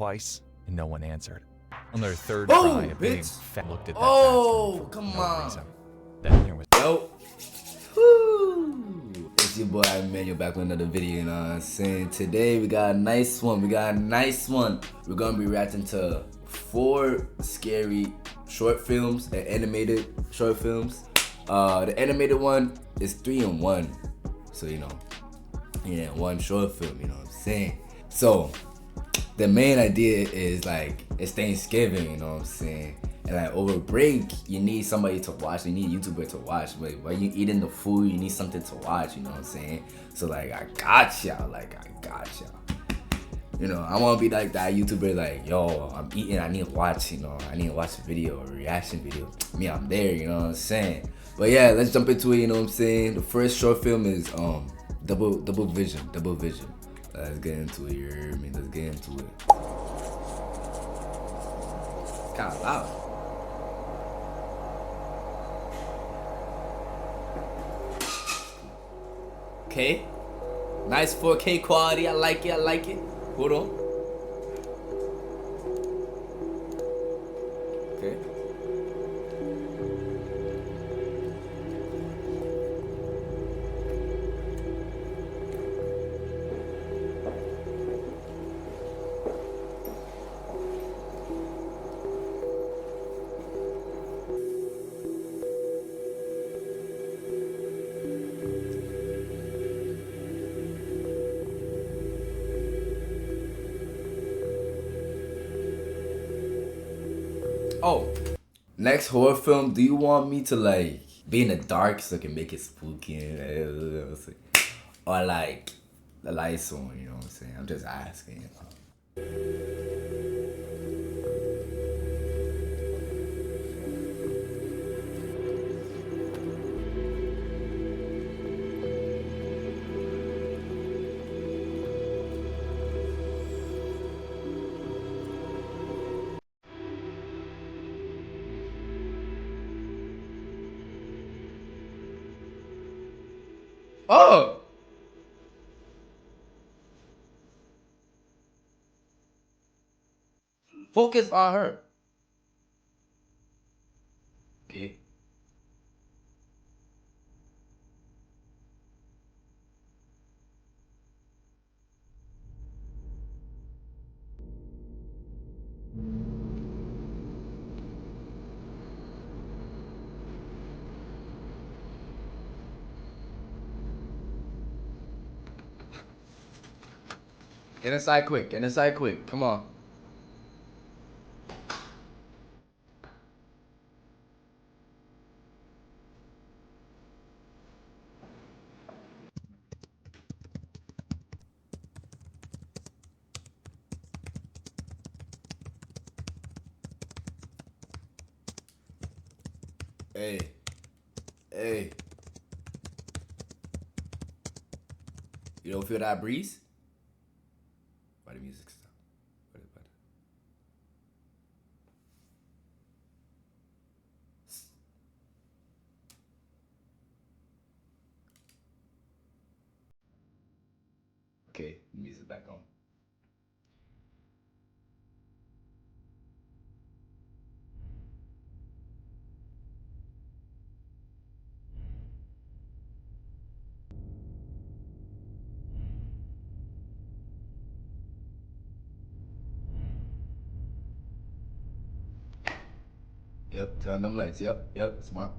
twice, and no one answered. On their third Oh, try, a big bitch. fat looked at that Oh, bastard come for no on. reason. Then there was Yo. Woo. It's your boy Emmanuel back with another video, you know what I'm saying? Today we got a nice one. We're gonna be reacting to 4 scary short films and animated short films. The animated one is 3 in 1. So one short film, you know what I'm saying? So the main idea is like it's Thanksgiving, you know what I'm saying? And like over break, you need somebody to watch. You need a YouTuber to watch. But while you eating the food, you need something to watch. You know what I'm saying? So like I got y'all. You know, I want to be like that YouTuber. Like, yo, I'm eating. I need to watch. You know, I need to watch a video, a reaction video. Me, I'm there. You know what I'm saying? But yeah, let's jump into it. You know what I'm saying? The first short film is Double Vision. Let's get into it. You hear me? Let's get into it. Kind of loud. Okay, nice 4K quality. I like it. Hold on. Okay. Oh, next horror film. Do you want me to like be in the dark so I can make it spooky, or like the lights on? You know what I'm saying? I'm just asking. Oh! Focus on her. Okay. Get inside quick. Come on. Hey. You don't feel that breeze? Why the music stop? Okay, music back on. Yep, turn them lights. Yep, smart.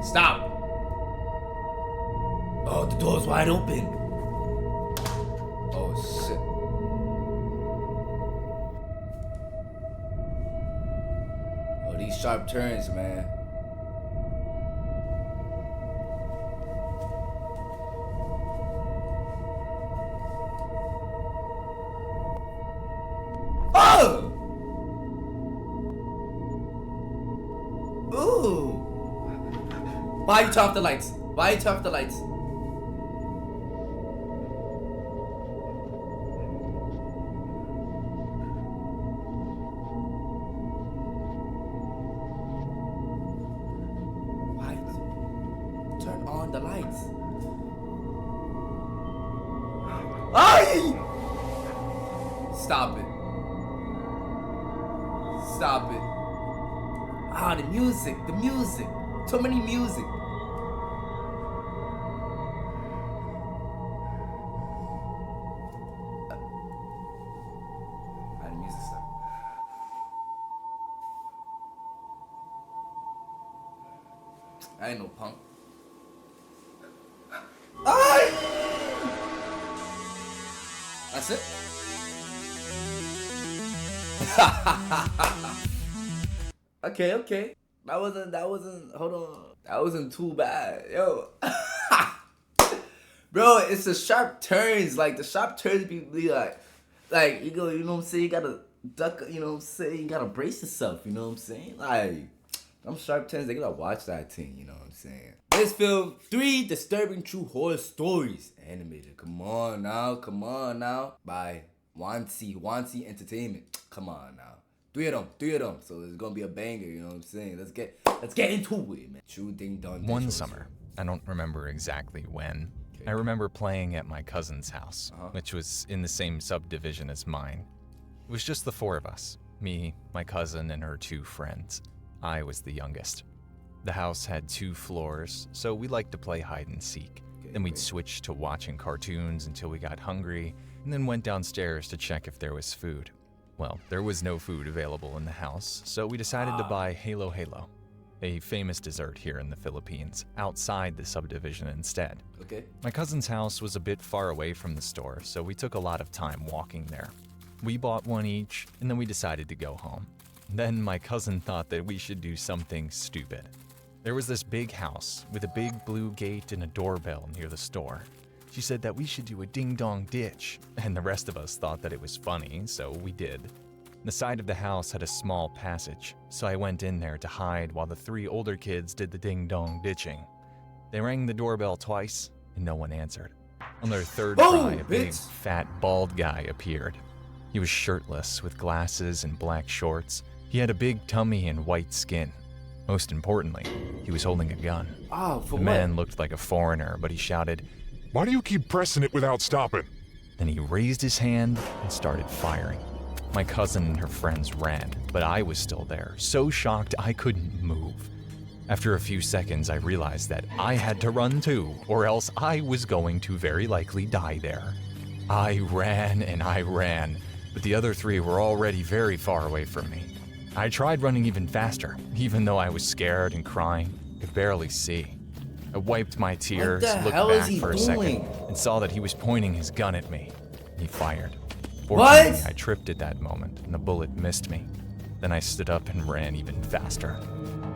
Stop! Oh, the door's wide open. Oh, shit. Oh, these sharp turns, man. Oh! Ooh! Why you turn off the lights? Why you turn off the lights? Why? Turn on the lights. Ay! Stop it. Stop it. Ah, the music. Too many music. The music stop. I ain't no punk. Ay! That's it. Okay. That wasn't, hold on. That wasn't too bad, yo. Bro, it's the sharp turns. Like, the sharp turns be like, you know what I'm saying? You gotta duck, you know what I'm saying? You gotta brace yourself, you know what I'm saying? Like, them sharp turns, they gotta watch that thing, you know what I'm saying? This film, 3 Disturbing True Horror Stories. Animated. Come on now. By Wansi Entertainment. Come on now. 3 of them. So there's gonna be a banger, you know what I'm saying? Let's get into it, man. True Ding Dong. One summer, I don't remember exactly when, I remember playing at my cousin's house, which was in the same subdivision as mine. It was just the 4 of us, me, my cousin, and her 2 friends. I was the youngest. The house had 2 floors, so we liked to play hide and seek. Then we'd switch to watching cartoons until we got hungry, and then went downstairs to check if there was food. Well, there was no food available in the house, so we decided to buy Halo Halo, a famous dessert here in the Philippines, outside the subdivision instead. Okay. My cousin's house was a bit far away from the store, so we took a lot of time walking there. We bought one each, and then we decided to go home. Then my cousin thought that we should do something stupid. There was this big house with a big blue gate and a doorbell near the store. She said that we should do a ding-dong ditch, and the rest of us thought that it was funny, so we did. The side of the house had a small passage, so I went in there to hide while the 3 older kids did the ding-dong ditching. They rang the doorbell twice, and no one answered. On their 3rd try, a big, fat, bald guy appeared. He was shirtless, with glasses and black shorts. He had a big tummy and white skin. Most importantly, he was holding a gun. Oh, for The man looked like a foreigner, but he shouted, "Why do you keep pressing it without stopping?" Then he raised his hand and started firing. My cousin and her friends ran, but I was still there, so shocked I couldn't move. After a few seconds, I realized that I had to run too, or else I was going to very likely die there. I ran, but the other 3 were already very far away from me. I tried running even faster, even though I was scared and crying, could barely see. I wiped my tears, looked back for a second, and saw that he was pointing his gun at me. He fired. Fortunately, I tripped at that moment, and the bullet missed me. Then I stood up and ran even faster.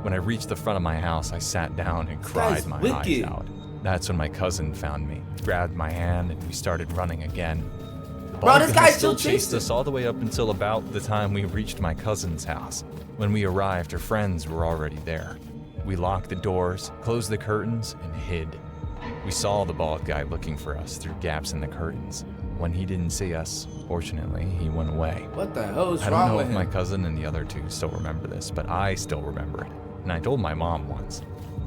When I reached the front of my house, I sat down and cried my eyes out. That's when my cousin found me, grabbed my hand, and we started running again. Bro, this guy still chased us all the way up until about the time we reached my cousin's house. When we arrived, her friends were already there. We locked the doors, closed the curtains, and hid. We saw the bald guy looking for us through gaps in the curtains. When he didn't see us, fortunately, he went away. What the hell is I wrong don't know with if him? my cousin and the other 2 still remember this, but I still remember it. And I told my mom once.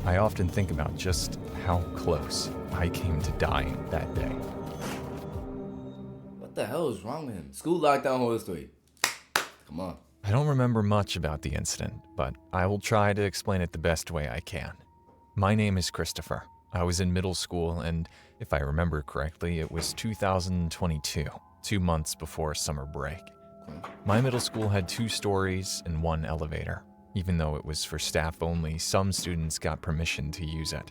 I often think about just how close I came to dying that day. What the hell is wrong with him? School lockdown horror story. Come on. I don't remember much about the incident, but I will try to explain it the best way I can. My name is Christopher. I was in middle school, and if I remember correctly, it was 2022, 2 months before summer break. My middle school had 2 stories and 1 elevator. Even though it was for staff only, some students got permission to use it.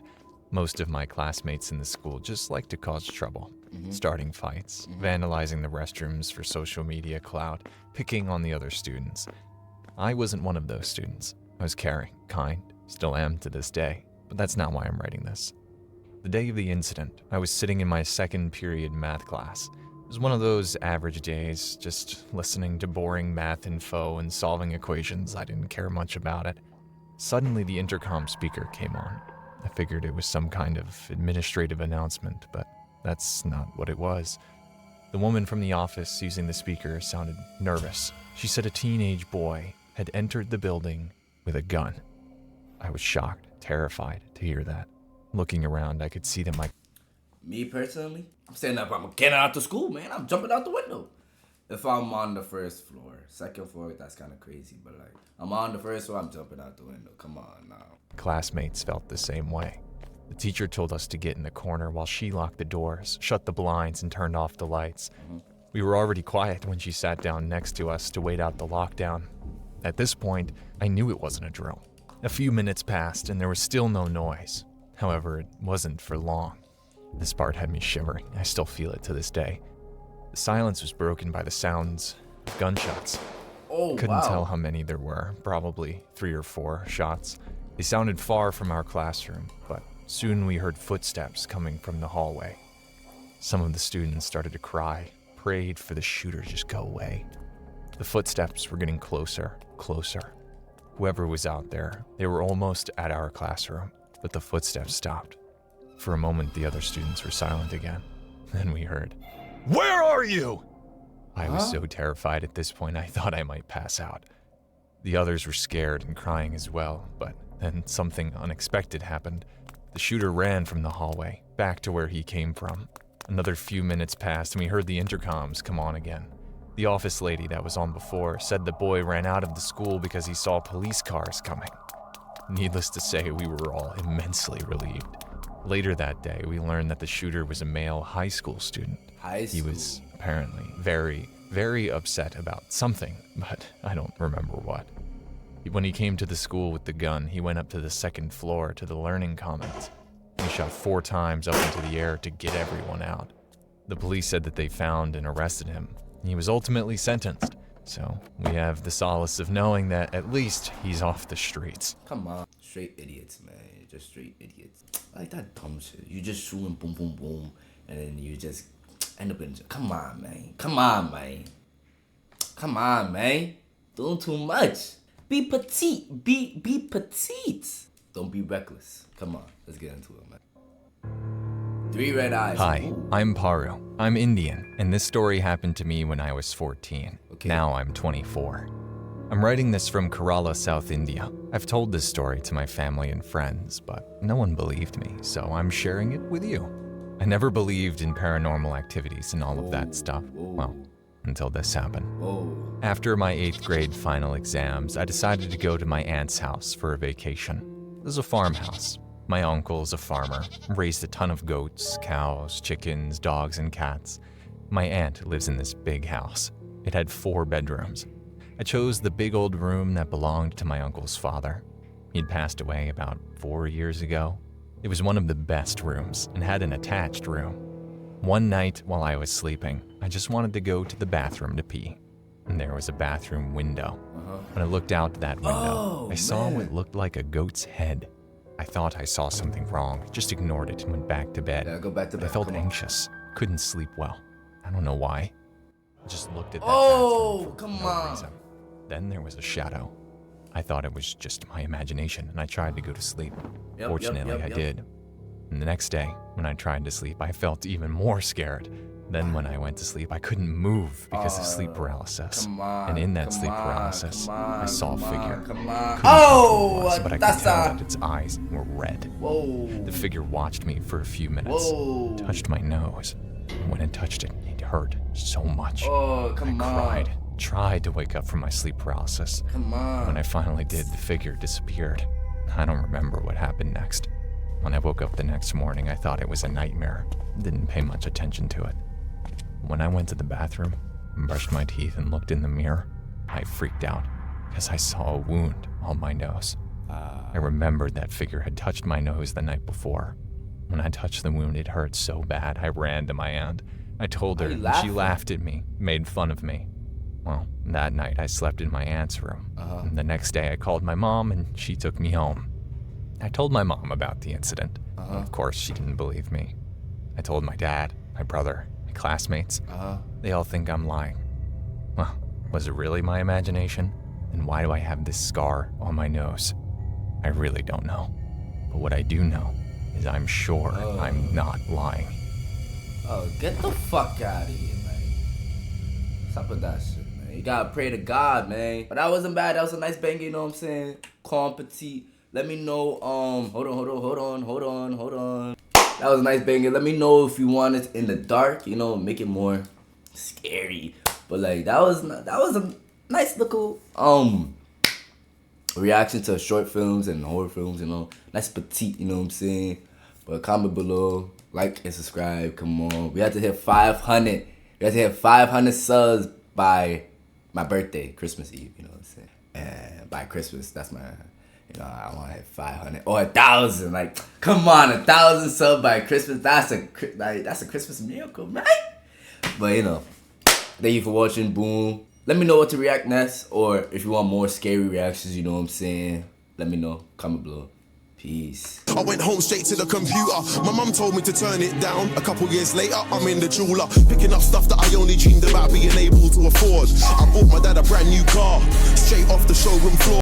Most of my classmates in the school just like to cause trouble, starting fights, vandalizing the restrooms for social media clout, picking on the other students. I wasn't one of those students. I was caring, kind, still am to this day, but that's not why I'm writing this. The day of the incident, I was sitting in my 2nd period math class. It was one of those average days, just listening to boring math info and solving equations. I didn't care much about it. Suddenly, the intercom speaker came on. I figured it was some kind of administrative announcement, but that's not what it was. The woman from the office using the speaker sounded nervous. She said a teenage boy had entered the building with a gun. I was shocked, terrified to hear that. Looking around, I could see that Me personally, I'm saying that I'm getting out to school, man. I'm jumping out the window. If I'm on the first floor, second floor, that's kind of crazy. But like, I'm on the first floor, I'm jumping out the window. Come on now. classmates felt the same way. The teacher told us to get in the corner while she locked the doors, shut the blinds, and turned off the lights. We were already quiet when she sat down next to us to wait out the lockdown. At this point, I knew it wasn't a drill. A few minutes passed and there was still no noise. However, it wasn't for long. This part had me shivering. I still feel it to this day. The silence was broken by the sounds of gunshots. Oh, Couldn't wow. tell how many there were, probably 3 or 4 shots. They sounded far from our classroom, but soon we heard footsteps coming from the hallway. Some of the students started to cry, prayed for the shooter to just go away. The footsteps were getting closer, closer. Whoever was out there, they were almost at our classroom, but the footsteps stopped. For a moment, the other students were silent again. Then we heard, Where are you? I was so terrified at this point I thought I might pass out. The others were scared and crying as well, but then something unexpected happened. The shooter ran from the hallway, back to where he came from. Another few minutes passed and we heard the intercoms come on again. The office lady that was on before said the boy ran out of the school because he saw police cars coming. Needless to say, we were all immensely relieved. Later that day, we learned that the shooter was a male high school student. High He school. was apparently very, very upset about something, but I don't remember what. When he came to the school with the gun, he went up to the second floor to the learning commons. He shot 4 times up into the air to get everyone out. The police said that they found and arrested him. He was ultimately sentenced, so we have the solace of knowing that at least he's off the streets. Come on. Straight idiots, man. Just straight idiots. I like that dumb shit. You just shooting boom, boom, boom, and then you just end up in jail. Come on, man. Come on, man. Come on, man. Doing too much. Be petite. Be petite. Don't be reckless. Come on. Let's get into it, man. 3 red eyes. Hi, Ooh. I'm Paru. I'm Indian, and this story happened to me when I was 14. Okay. Now I'm 24. I'm writing this from Kerala, South India. I've told this story to my family and friends, but no one believed me, so I'm sharing it with you. I never believed in paranormal activities and all of that stuff. Well, until this happened. Oh. After my 8th grade final exams, I decided to go to my aunt's house for a vacation. It was a farmhouse. My uncle is a farmer, raised a ton of goats, cows, chickens, dogs, and cats. My aunt lives in this big house. It had 4 bedrooms. I chose the big old room that belonged to my uncle's father. He'd passed away about 4 years ago. It was one of the best rooms and had an attached room. One night while I was sleeping, I just wanted to go to the bathroom to pee. And there was a bathroom window. When I looked out that window, Oh, I saw man. what looked like a goat's head. I thought I saw something wrong, just ignored it and went back to bed. Yeah, go back to But I bed. felt Come on. anxious, couldn't sleep well. I don't know why. I just looked at that Oh, bathroom for come no on. reason. Then there was a shadow. I thought it was just my imagination and I tried to go to sleep. Yep, Fortunately, yep, I yep. did. And the next day, when I tried to sleep, I felt even more scared. Then when I went to sleep, I couldn't move because of sleep paralysis. Come on. And in that come sleep on, paralysis, come on, I saw a come figure. on, Come on. Couldn't tell who it Oh, was, but I could that's tell a. that its eyes were red. Whoa. The figure watched me for a few minutes, Whoa. touched my nose. And when it touched it, it hurt so much. Oh, come I on. cried, tried to wake up from my sleep paralysis. Come on. When I finally did, the figure disappeared. I don't remember what happened next. When I woke up the next morning, I thought it was a nightmare. Didn't pay much attention to it. When I went to the bathroom, brushed my teeth, and looked in the mirror, I freaked out because I saw a wound on my nose. I remembered that figure had touched my nose the night before. When I touched the wound, it hurt so bad, I ran to my aunt. I told her, Why you and she laughing? laughed at me, made fun of me. Well, that night I slept in my aunt's room. And the next day I called my mom and she took me home. I told my mom about the incident. Of course, she didn't believe me. I told my dad, my brother, my classmates. They all think I'm lying. Well, was it really my imagination? And why do I have this scar on my nose? I really don't know. But what I do know is I'm sure I'm not lying. Oh, get the fuck out of here, man. Stop with that shit, man. You gotta pray to God, man. But that wasn't bad. That was a nice banger, you know what I'm saying? Calm, petite. Let me know, hold on. That was a nice banger. Let me know if you want it in the dark, you know, make it more scary. But like, that was a nice little, reaction to short films and horror films, you know. Nice petite, you know what I'm saying? But comment below, like and subscribe. Come on. We have to hit 500. We have to hit 500 subs by my birthday, Christmas Eve, you know what I'm saying? And by Christmas, that's my, you know, I want to hit 500 or 1,000. Like, come on, 1,000 subs by Christmas. That's a Christmas miracle, right? But, you know, thank you for watching. Boom. Let me know what to react next, or if you want more scary reactions, you know what I'm saying? Let me know. Comment below. Peace. I went home straight to the computer. My mum told me to turn it down. A couple years later, I'm in the jeweler, picking up stuff that I only dreamed about being able to afford. I bought my dad a brand new car, straight off the showroom floor.